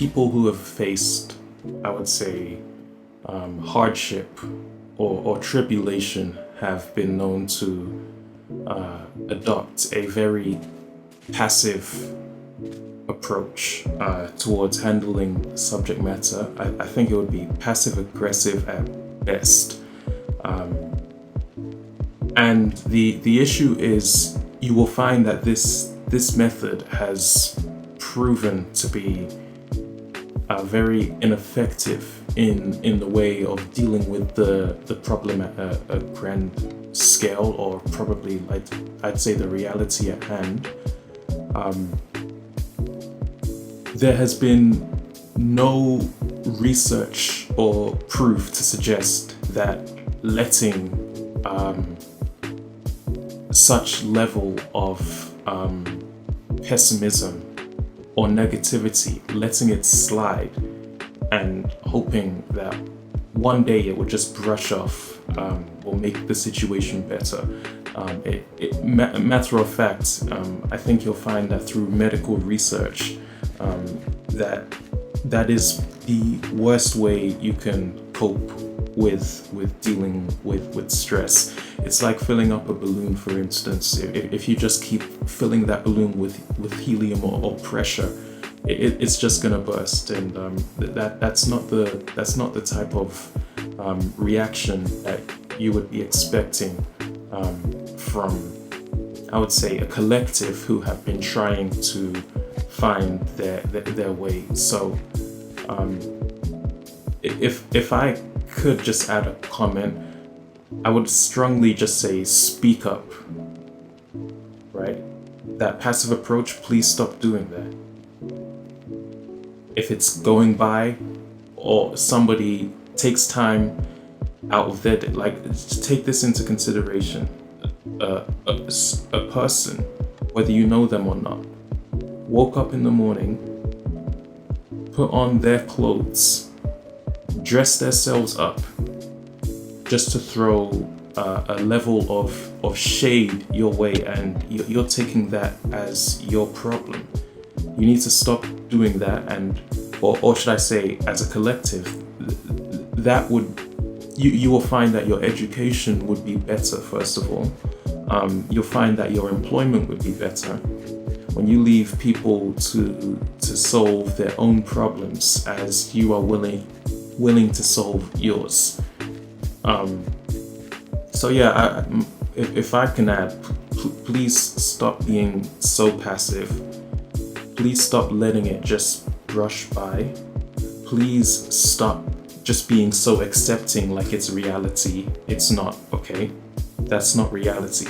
people who have faced, I would say, hardship or tribulation have been known to adopt a very passive approach towards handling subject matter. I think it would be passive aggressive at best. And the issue is you will find that this method has proven to be very ineffective in the way of dealing with the problem at a grand scale, or probably, like, I'd say, the reality at hand. There has been no research or proof to suggest that letting such level of pessimism or negativity, letting it slide and hoping that one day it will just brush off, will make the situation better. Matter of fact, I think you'll find that through medical research, that is the worst way you can cope with dealing with stress. It's like filling up a balloon, for instance. If you just keep filling that balloon with helium or pressure, it's just gonna burst, and that's not the type of reaction that you would be expecting from, I would say, a collective who have been trying to find their way. So if I could just add a comment, I would strongly just say speak up, right? That passive approach, please stop doing that. If it's going by, or somebody takes time out of their day, like, take this into consideration. A person, whether you know them or not, woke up in the morning, put on their clothes, dress themselves up, just to throw a level of shade your way, and you're taking that as your problem. You need to stop doing that, and or should I say, as a collective, that would, you will find that your education would be better. First of all, you'll find that your employment would be better when you leave people to solve their own problems as you are willing to solve yours. So yeah, if I can add, please stop being so passive. Please stop letting it just brush by. Please stop just being so accepting like it's reality. It's not, okay? That's not reality.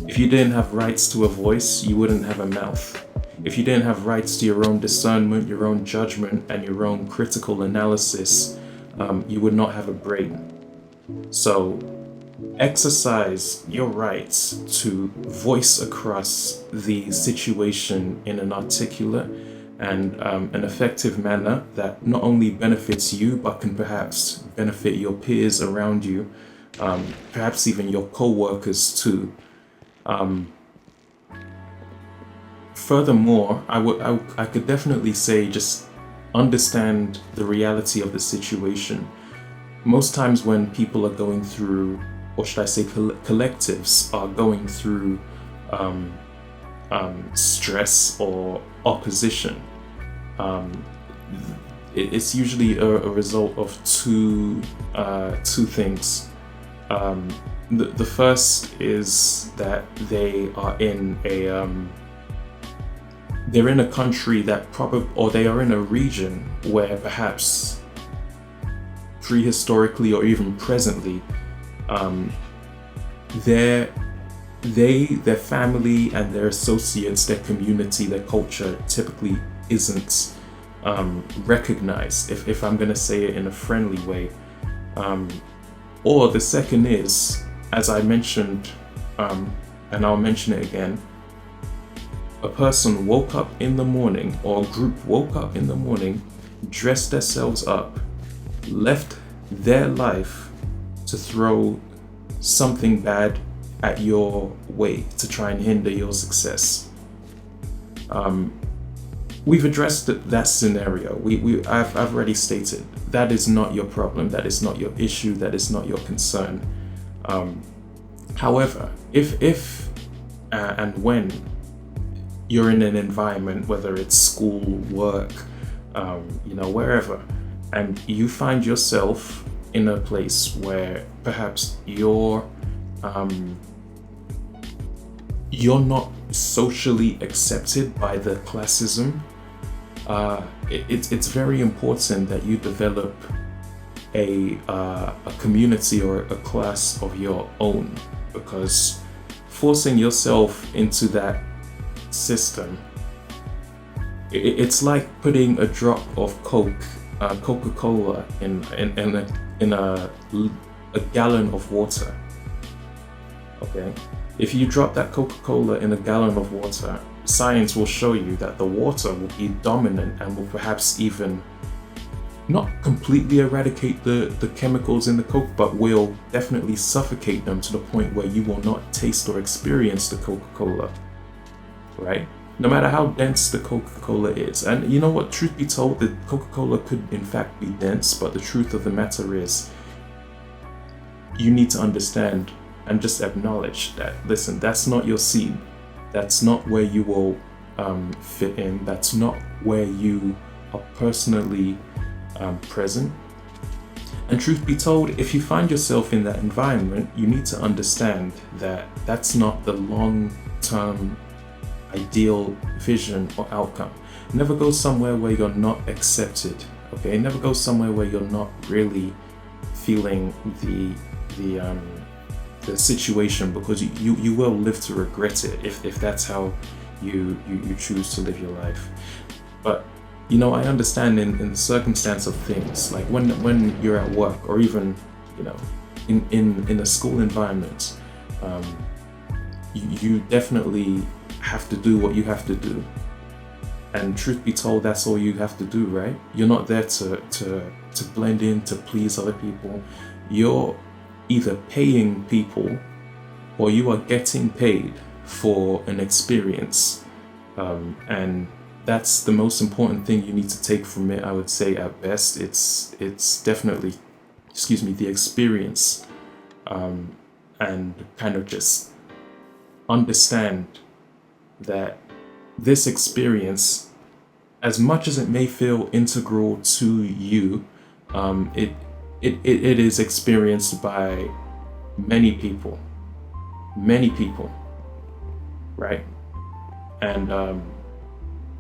If you didn't have rights to a voice, you wouldn't have a mouth. If you didn't have rights to your own discernment, your own judgment, and your own critical analysis, you would not have a brain. So exercise your rights to voice across the situation in an articulate and an effective manner that not only benefits you, but can perhaps benefit your peers around you, perhaps even your co-workers too. Furthermore, I could definitely say, just understand the reality of the situation. Most times when people are going through, or should I say collectives are going through stress or opposition, it's usually a result of two things. The first is that they are in they're in a country that or they are in a region where perhaps prehistorically or even presently, their family and their associates, their community, their culture typically isn't recognized, if I'm going to say it in a friendly way. Or the second is, as I mentioned, and I'll mention it again, a person woke up in the morning, or a group woke up in the morning, dressed themselves up, left their life to throw something bad at your way to try and hinder your success. we've addressed that scenario. I've already stated that is not your problem. That is not your issue. That is not your concern. However, if and when you're in an environment, whether it's school, work, wherever, and you find yourself in a place where perhaps you're not socially accepted by the classism, it's very important that you develop a community or a class of your own, because forcing yourself into that system, it's like putting a drop of Coca-Cola in a gallon of water. Okay, if you drop that Coca-Cola in a gallon of water, science will show you that the water will be dominant and will perhaps even not completely eradicate the chemicals in the Coke, but will definitely suffocate them to the point where you will not taste or experience the Coca-Cola, right? No matter how dense the Coca-Cola is. And you know what, truth be told, the Coca-Cola could in fact be dense, but the truth of the matter is, you need to understand and just acknowledge that, listen, that's not your scene. That's not where you will fit in. That's not where you are personally present. And truth be told, if you find yourself in that environment, you need to understand that that's not the long-term ideal vision or outcome. Never go somewhere where you're not accepted. Okay, never go somewhere where you're not really feeling the situation, because you will live to regret it if that's how you choose to live your life. But I understand in the circumstance of things, like when you're at work, or even in a school environment, you definitely have to do what you have to do. And truth be told, that's all you have to do, right? You're not there to blend in, to please other people. You're either paying people or you are getting paid for an experience. And that's the most important thing you need to take from it, I would say. At best, it's definitely, the experience, and kind of just understand that this experience, as much as it may feel integral to you, it is experienced by many people, right? And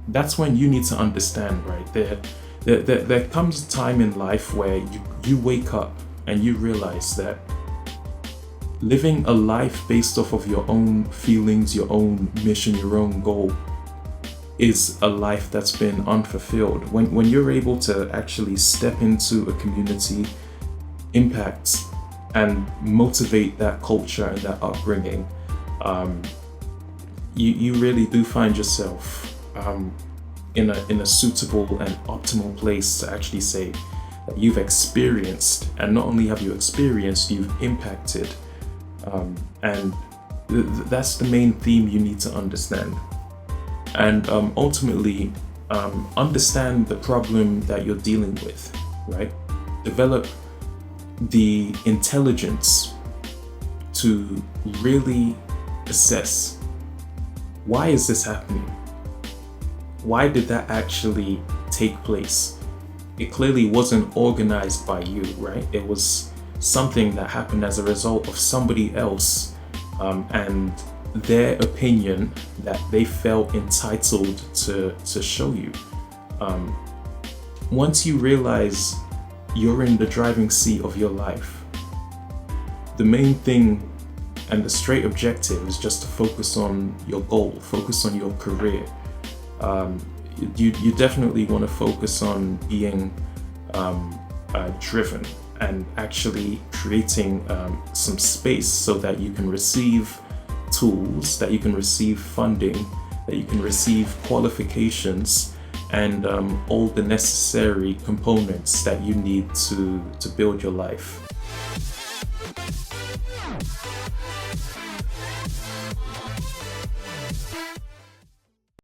that's when you need to understand, right? There comes a time in life where you wake up and you realize that living a life based off of your own feelings, your own mission, your own goal, is a life that's been unfulfilled. When you're able to actually step into a community, impact and motivate that culture and that upbringing, you really do find yourself in a suitable and optimal place to actually say that you've experienced, and not only have you experienced, you've impacted. And that's the main theme you need to understand. And ultimately, understand the problem that you're dealing with, right? Develop the intelligence to really assess, why is this happening? Why did that actually take place? It clearly wasn't organized by you, right? It was something that happened as a result of somebody else, and their opinion that they felt entitled to show you. Once you realize you're in the driving seat of your life, the main thing and the straight objective is just to focus on your goal, focus on your career. You definitely want to focus on being driven and actually creating some space so that you can receive tools, that you can receive funding, that you can receive qualifications, and all the necessary components that you need to build your life.